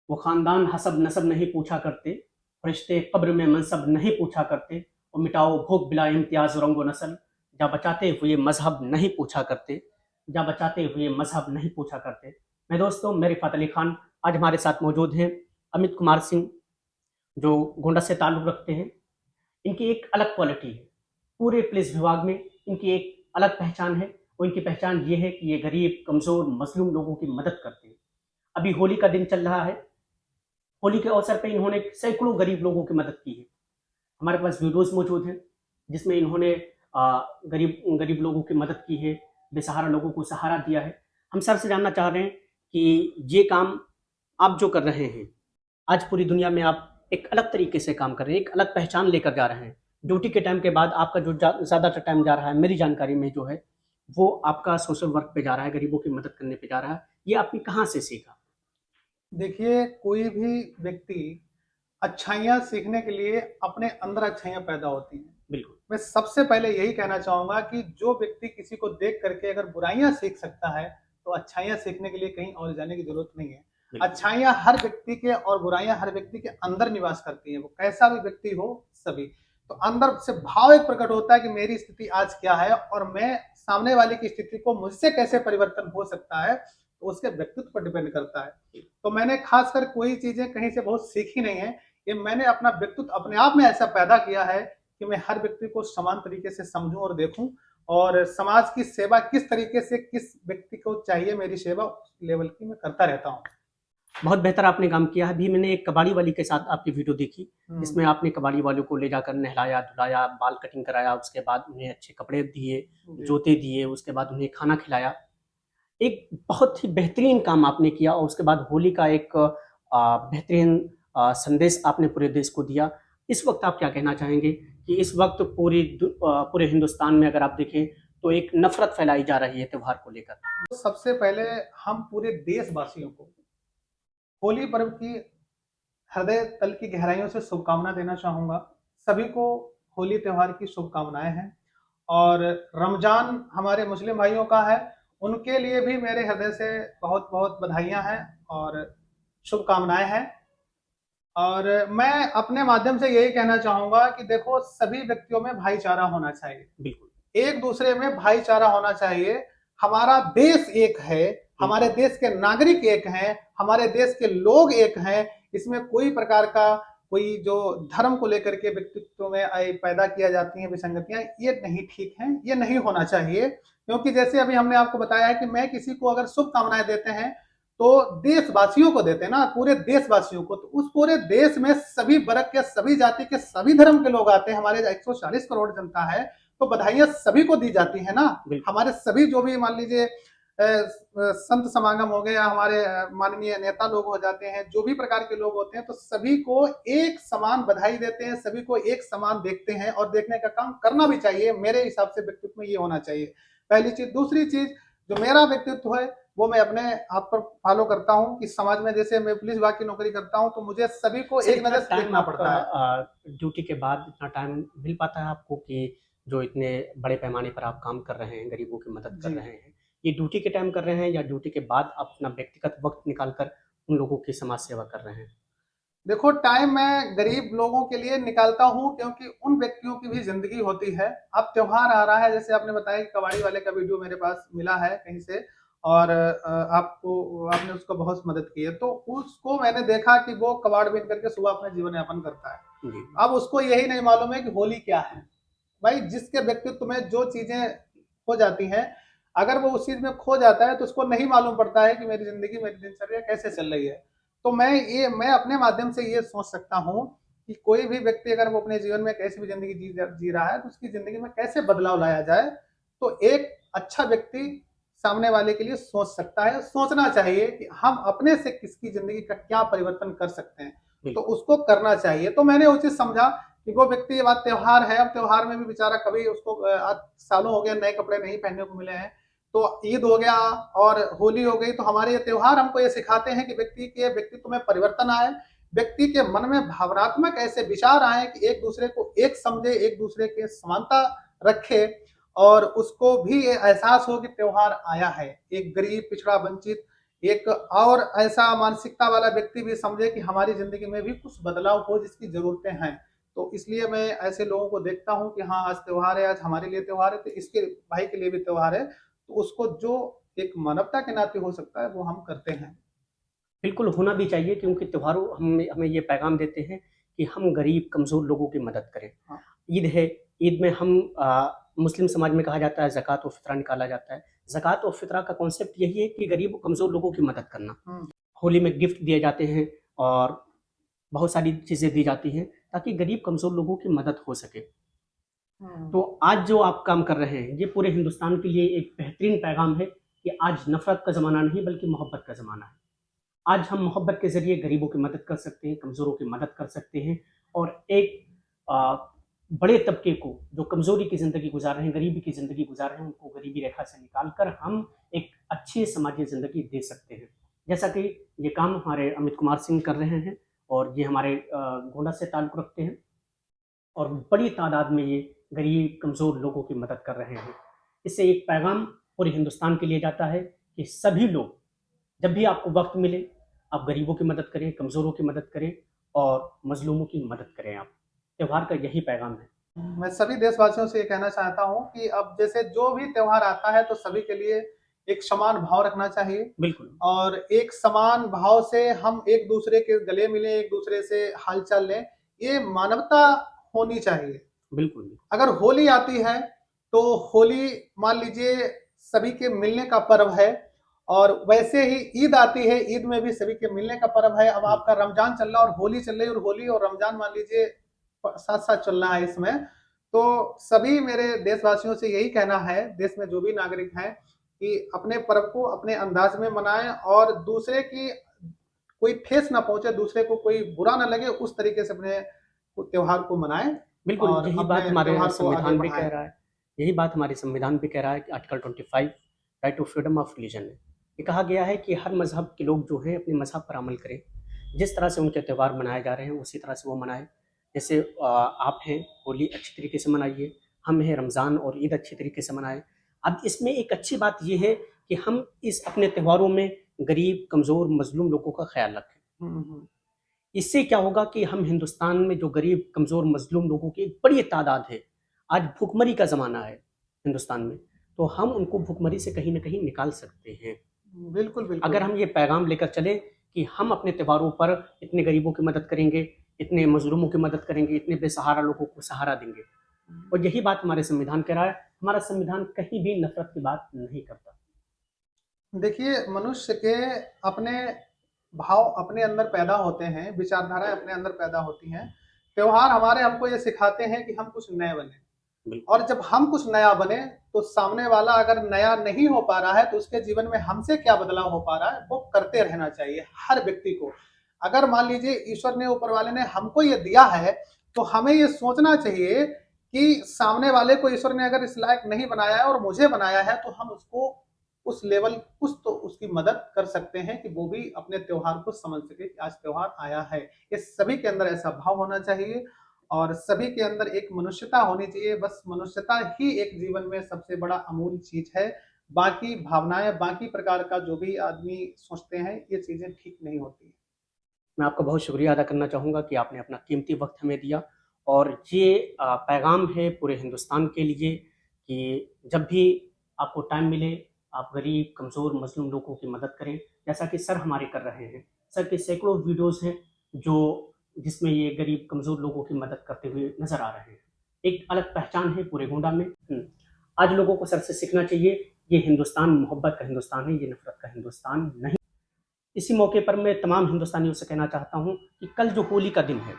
वो ख़ानदान हसब नसब नहीं पूछा करते, फ़रिश्ते क़ब्र में मनसब नहीं पूछा करते, और मिटाओ भूख बिला इम्तियाज़ रंगो नस्ल, जा बचाते हुए मज़हब नहीं पूछा करते, जा बचाते हुए मज़हब नहीं पूछा करते। मैं दोस्तों, मैं रिफ़ात अली ख़ान, आज हमारे साथ मौजूद हैं अमित कुमार सिंह, जो गोंडा से ताल्लुक़ रखते हैं। इनकी एक अलग क्वालिटी है, पूरे पुलिस विभाग में इनकी एक अलग पहचान है, और इनकी पहचान ये है कि ये गरीब, कमज़ोर, मज़लूम लोगों की मदद करते हैं। अभी होली का दिन चल रहा है, होली के अवसर पे इन्होंने सैकड़ों गरीब लोगों की मदद की है। हमारे पास वीडियोज़ मौजूद हैं, जिसमें इन्होंने गरीब गरीब लोगों की मदद की है, बेसहारा लोगों को सहारा दिया है। हम सर से जानना चाह रहे हैं कि ये काम आप जो कर रहे हैं, आज पूरी दुनिया में आप एक अलग तरीके से काम कर रहे हैं, एक अलग पहचान लेकर जा रहे हैं। ड्यूटी के टाइम के बाद आपका जो ज़्यादातर टाइम जा रहा है, मेरी जानकारी में जो है, वो आपका सोशल वर्क पे जा रहा है, गरीबों की मदद करने पे जा रहा है। ये आपने कहाँ से सीखा? देखिए, कोई भी व्यक्ति अच्छाइयाँ सीखने के लिए अपने अंदर अच्छाइयाँ पैदा होती हैं। बिल्कुल, मैं सबसे पहले यही कहना चाहूँगा कि जो व्यक्ति किसी को देख करके अगर बुराइयाँ सीख सकता है, तो अच्छाइयाँ सीखने के लिए कहीं और जाने की ज़रूरत नहीं है। बिल्कुल। अच्छाइयाँ हर व्यक्ति के और बुराइयाँ हर व्यक्ति के अंदर निवास करती हैं, वो कैसा भी व्यक्ति हो सभी। तो अंदर से भाव एक प्रकट होता है कि मेरी स्थिति आज क्या है और मैं सामने वाले की स्थिति को मुझसे कैसे परिवर्तन हो सकता है, तो उसके व्यक्तित्व पर डिपेंड करता है। तो मैंने खासकर कोई चीज़ें कहीं से बहुत सीखी नहीं है, ये मैंने अपना व्यक्तित्व अपने आप में ऐसा पैदा किया है कि मैं हर व्यक्ति को समान तरीके से समझूं और देखूं, और समाज की सेवा किस तरीके से किस व्यक्ति को चाहिए मेरी सेवा उस लेवल की मैं करता रहता हूं। बहुत बेहतर आपने काम किया है। अभी मैंने एक कबाड़ी वाली के साथ आपकी वीडियो देखी, हम्म। जिसमें आपने कबाड़ी वालों को ले जाकर नहलाया, धुलाया, बाल कटिंग कराया, उसके बाद उन्हें अच्छे कपड़े दिए, जी। जूते दिए, उसके बाद उन्हें खाना खिलाया। एक बहुत ही बेहतरीन काम आपने किया, और उसके बाद होली का एक बेहतरीन संदेश आपने पूरे देश को दिया। इस वक़्त आप क्या कहना चाहेंगे कि इस वक़्त पूरे हिंदुस्तान में अगर आप देखें, तो एक नफ़रत फैलाई जा रही है त्योहार को लेकर? तो सबसे पहले हम पूरे देशवासियों को होली पर्व की हृदय तल की गहराइयों से शुभकामना देना चाहूंगा। सभी को होली त्योहार की शुभकामनाएं हैं, और रमजान हमारे मुस्लिम भाइयों का है, उनके लिए भी मेरे हृदय से बहुत बहुत बधाइयां हैं और शुभकामनाएं हैं। और मैं अपने माध्यम से यही कहना चाहूंगा कि देखो, सभी व्यक्तियों में भाईचारा होना चाहिए, बिल्कुल, एक दूसरे में भाईचारा होना चाहिए। हमारा देश एक है, हमारे बिल्कुल, देश के नागरिक एक हैं, हमारे देश के लोग एक हैं। इसमें कोई प्रकार का कोई जो धर्म को लेकर के व्यक्तित्व में पैदा किया जाती हैं विसंगतियां, ये नहीं ठीक है, ये नहीं होना चाहिए। क्योंकि जैसे अभी हमने आपको बताया है कि मैं किसी को अगर शुभकामनाएं देते हैं, तो देशवासियों को देते हैं ना, पूरे देशवासियों को, तो उस पूरे देश में सभी वर्ग के, सभी जाति के, सभी धर्म के लोग आते हैं। हमारे 140 करोड़ जनता है, तो बधाइयां सभी को दी जाती है ना। बिल्कुल। हमारे सभी जो भी मान लीजिए संत समागम हो गए, या हमारे माननीय नेता लोग हो जाते हैं, जो भी प्रकार के लोग होते हैं, तो सभी को एक समान बधाई देते हैं, सभी को एक समान देखते हैं, और देखने का काम करना भी चाहिए। मेरे हिसाब से व्यक्तित्व में ये होना चाहिए, पहली चीज। दूसरी चीज, जो मेरा व्यक्तित्व है वो मैं अपने आप पर फॉलो करता हूँ कि समाज में, जैसे मैं पुलिस विभाग की नौकरी करता हूँ, तो मुझे सभी को सर, एक इतना नजर से टाइम देखना आपका पड़ता है। ड्यूटी के बाद इतना टाइम मिल पाता है आपको कि जो इतने बड़े पैमाने पर आप काम कर रहे हैं, गरीबों की मदद कर जी। रहे हैं, ये ड्यूटी के टाइम कर रहे हैं या ड्यूटी के बाद आप अपना व्यक्तिगत वक़्त निकाल कर उन लोगों की समाज सेवा कर रहे हैं? देखो, टाइम मैं गरीब लोगों के लिए निकालता हूँ, क्योंकि उन व्यक्तियों की भी जिंदगी होती है। अब त्योहार आ रहा है, जैसे आपने बताया कि कबाड़ी वाले का वीडियो मेरे पास मिला है कहीं से, और आपको आपने उसको बहुत मदद की है, तो उसको मैंने देखा कि वो कबाड़ बीन करके सुबह अपना जीवन यापन करता है। जी, अब उसको यही नहीं मालूम है कि होली क्या है। भाई, जिसके व्यक्तित्व में जो चीजें हो जाती हैं, अगर वो उस चीज में खो जाता है, तो उसको नहीं मालूम पड़ता है कि मेरी जिंदगी, मेरी दिनचर्या कैसे चल रही है। तो मैं अपने माध्यम से ये सोच सकता हूँ कि कोई भी व्यक्ति अगर वो अपने जीवन में कैसी भी जिंदगी जी रहा है, तो उसकी जिंदगी में कैसे बदलाव लाया जाए, तो एक अच्छा व्यक्ति सामने वाले के लिए सोच सकता है, सोचना चाहिए कि हम अपने से किसकी जिंदगी का क्या परिवर्तन कर सकते हैं, तो बिल्कुल। उसको करना चाहिए। तो मैंने वो चीज समझा कि वो व्यक्ति, ये बात त्योहार है, अब त्योहार में भी बेचारा कभी उसको आज सालों हो गए नए कपड़े नहीं पहनने को मिले हैं, तो ईद हो गया और होली हो गई, तो हमारे ये त्योहार हमको ये सिखाते हैं कि व्यक्ति के व्यक्तित्व में परिवर्तन आए, व्यक्ति के मन में भावनात्मक ऐसे विचार आए कि एक दूसरे को एक समझे, एक दूसरे के समानता रखे, और उसको भी ये एहसास हो कि त्योहार आया है। एक गरीब, पिछड़ा, वंचित, एक और ऐसा मानसिकता वाला व्यक्ति भी समझे कि हमारी जिंदगी में भी कुछ बदलाव हो जिसकी जरूरतें हैं। तो इसलिए मैं ऐसे लोगों को देखता हूँ कि हाँ, आज त्योहार है, आज हमारे लिए त्योहार है, तो इसके भाई के लिए भी त्योहार है, तो उसको जो एक मानवता के नाते हो सकता है वो हम करते हैं। बिल्कुल होना भी चाहिए, क्योंकि त्योहारों हमें हमें ये पैगाम देते हैं कि हम गरीब कमज़ोर लोगों की मदद करें। हाँ। ईद है, ईद में हम मुस्लिम समाज में कहा जाता है ज़कात व फ़ित्रा निकाला जाता है। ज़कात व फ़ित्रा का कॉन्सेप्ट यही है कि गरीब कमज़ोर लोगों की मदद करना। हम्म। होली में गिफ्ट दिए जाते हैं और बहुत सारी चीज़ें दी जाती हैं ताकि गरीब कमज़ोर लोगों की मदद हो सके। तो आज जो आप काम कर रहे हैं, ये पूरे हिंदुस्तान के लिए एक बेहतरीन पैगाम है कि आज नफ़रत का ज़माना नहीं बल्कि मोहब्बत का ज़माना है। आज हम मोहब्बत के ज़रिए गरीबों की मदद कर सकते हैं, कमज़ोरों की मदद कर सकते हैं और एक बड़े तबके को जो कमज़ोरी की ज़िंदगी गुजार रहे हैं, गरीबी की ज़िंदगी गुजार रहे हैं, उनको गरीबी रेखा से निकाल कर हम एक अच्छी समाजी ज़िंदगी दे सकते हैं। जैसा कि ये काम हमारे अमित कुमार सिंह कर रहे हैं और ये हमारे गोंडा से ताल्लुक़ रखते हैं और बड़ी तादाद में ये गरीब कमज़ोर लोगों की मदद कर रहे हैं। इससे एक पैगाम पूरे हिंदुस्तान के लिए जाता है कि सभी लोग, जब भी आपको वक्त मिले, आप गरीबों की मदद करें, कमज़ोरों की मदद करें और मज़लूमों की मदद करें आप। त्योहार का यही पैगाम है। मैं सभी देशवासियों से ये कहना चाहता हूँ कि अब जैसे जो भी त्योहार आता है तो सभी के लिए एक समान भाव रखना चाहिए बिल्कुल, और एक समान भाव से हम एक दूसरे के गले मिलें, एक दूसरे से हालचाल लें, ये मानवता होनी चाहिए। बिल्कुल, अगर होली आती है तो होली मान लीजिए सभी के मिलने का पर्व है और वैसे ही ईद आती है, ईद में भी सभी के मिलने का पर्व है। अब हुँ, आपका रमजान चल रहा है और होली चल रही है और होली और रमजान मान लीजिए साथ साथ चल रहा है इसमें। तो सभी मेरे देशवासियों से यही कहना है, देश में जो भी नागरिक हैं, कि अपने पर्व को अपने अंदाज में मनाएं और दूसरे की कोई ठेस ना पहुंचे, दूसरे को कोई बुरा ना लगे, उस तरीके से अपने त्योहार को मनाएं बिल्कुल, और यही बात अपने हमारे त्योहार को आगे संविधान भी कह बढ़ाएं। रहा है। यही बात हमारे संविधान भी कह रहा है कि article 25 right to freedom of religion में ये कहा गया है कि हर मज़हब के लोग जो हैं अपने मज़हब पर अमल करें। जिस तरह से उनके त्योहार मनाए जा रहे हैं उसी तरह से वो मनाएँ। जैसे आप हैं, होली अच्छी तरीके से मनाइए, हम हैं रमज़ान और ईद अच्छी तरीके से मनाएँ। अब इसमें एक अच्छी बात ये है कि हम इस अपने त्योहारों में गरीब, कमज़ोर, मज़लूम लोगों का ख़्याल रखें। इससे क्या होगा कि हम हिंदुस्तान में जो गरीब, कमज़ोर, मज़लूम लोगों की एक बड़ी तादाद है, आज भुखमरी का ज़माना है हिंदुस्तान में, तो हम उनको भुखमरी से कहीं न कहीं निकाल सकते हैं। बिल्कुल, अगर बिल्कुल। हम ये पैगाम लेकर चले कि हम अपने त्योहारों पर इतने गरीबों की मदद करेंगे, इतने मज़लूमों की मदद करेंगे, इतने बेसहारा लोगों को सहारा देंगे और यही बात हमारे संविधान कह रहा है। हमारा संविधान कहीं भी नफ़रत की बात नहीं करता। देखिए, मनुष्य के अपने भाव अपने अंदर पैदा होते हैं, विचारधाराएँ अपने अंदर पैदा होती हैं। त्योहार हमारे हमको ये सिखाते हैं कि हम कुछ नए बने बिल्कुल, और जब हम कुछ नया बने, तो सामने वाला अगर नया नहीं हो पा रहा है, तो उसके जीवन में हमसे क्या बदलाव हो पा रहा है, वो करते रहना चाहिए हर व्यक्ति को। अगर मान लीजिए ईश्वर ने, ऊपर वाले ने हमको ये दिया है, तो हमें ये सोचना चाहिए कि सामने वाले को ईश्वर ने अगर इस लायक नहीं बनाया है और मुझे बनाया है, तो हम उसको उस लेवल कुछ तो उसकी मदद कर सकते हैं कि वो भी अपने त्योहार को समझ सके कि आज त्योहार आया है। ये सभी के अंदर ऐसा भाव होना चाहिए और सभी के अंदर एक मनुष्यता होनी चाहिए। बस मनुष्यता ही एक जीवन में सबसे बड़ा अमूल्य चीज है। बाकी भावनाएं, बाकी प्रकार का जो भी आदमी सोचते हैं, ये चीजें ठीक नहीं होती। मैं आपका बहुत शुक्रिया अदा करना चाहूँगा कि आपने अपना कीमती वक्त हमें दिया और ये पैगाम है पूरे हिंदुस्तान के लिए कि जब भी आपको टाइम मिले, आप गरीब, कमज़ोर, मज़लूम लोगों की मदद करें, जैसा कि सर हमारे कर रहे हैं। सर के सैकड़ों वीडियोज़ हैं जो जिसमें ये गरीब, कमज़ोर लोगों की मदद करते हुए नज़र आ रहे हैं। एक अलग पहचान है पूरे गोंडा में। आज लोगों को सर से सीखना चाहिए, ये हिंदुस्तान मोहब्बत का हिंदुस्तान है, ये नफ़रत का हिंदुस्तान नहीं। इसी मौके पर मैं तमाम हिंदुस्तानियों से कहना चाहता हूँ कि कल जो होली का दिन है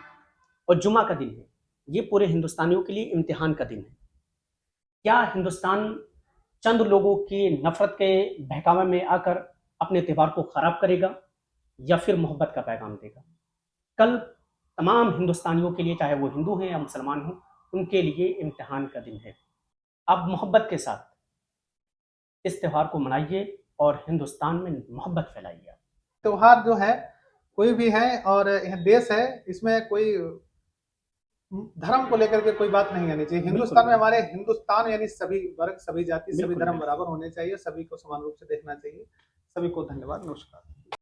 और जुमा का दिन है, ये पूरे हिंदुस्तानियों के लिए इम्तिहान का दिन है। क्या हिंदुस्तान चंद लोगों की नफरत के बहकावे में आकर अपने त्यौहार को खराब करेगा या फिर मोहब्बत का पैगाम देगा? कल तमाम हिंदुस्तानियों के लिए, चाहे वो हिंदू हैं या मुसलमान हों, उनके लिए इम्तिहान का दिन है। आप मोहब्बत के साथ इस त्यौहार को मनाइए और हिंदुस्तान में मोहब्बत फैलाइए। त्योहार जो है, कोई भी है और यह देश है, इसमें कोई धर्म को लेकर के कोई बात नहीं आनी चाहिए। बिल्कुल, हिंदुस्तान में हमारे हिंदुस्तान यानी सभी वर्ग, सभी जाति, सभी बिल्कुल, धर्म बिल्कुल। बराबर होने चाहिए, सभी को समान रूप से देखना चाहिए। सभी को धन्यवाद, नमस्कार।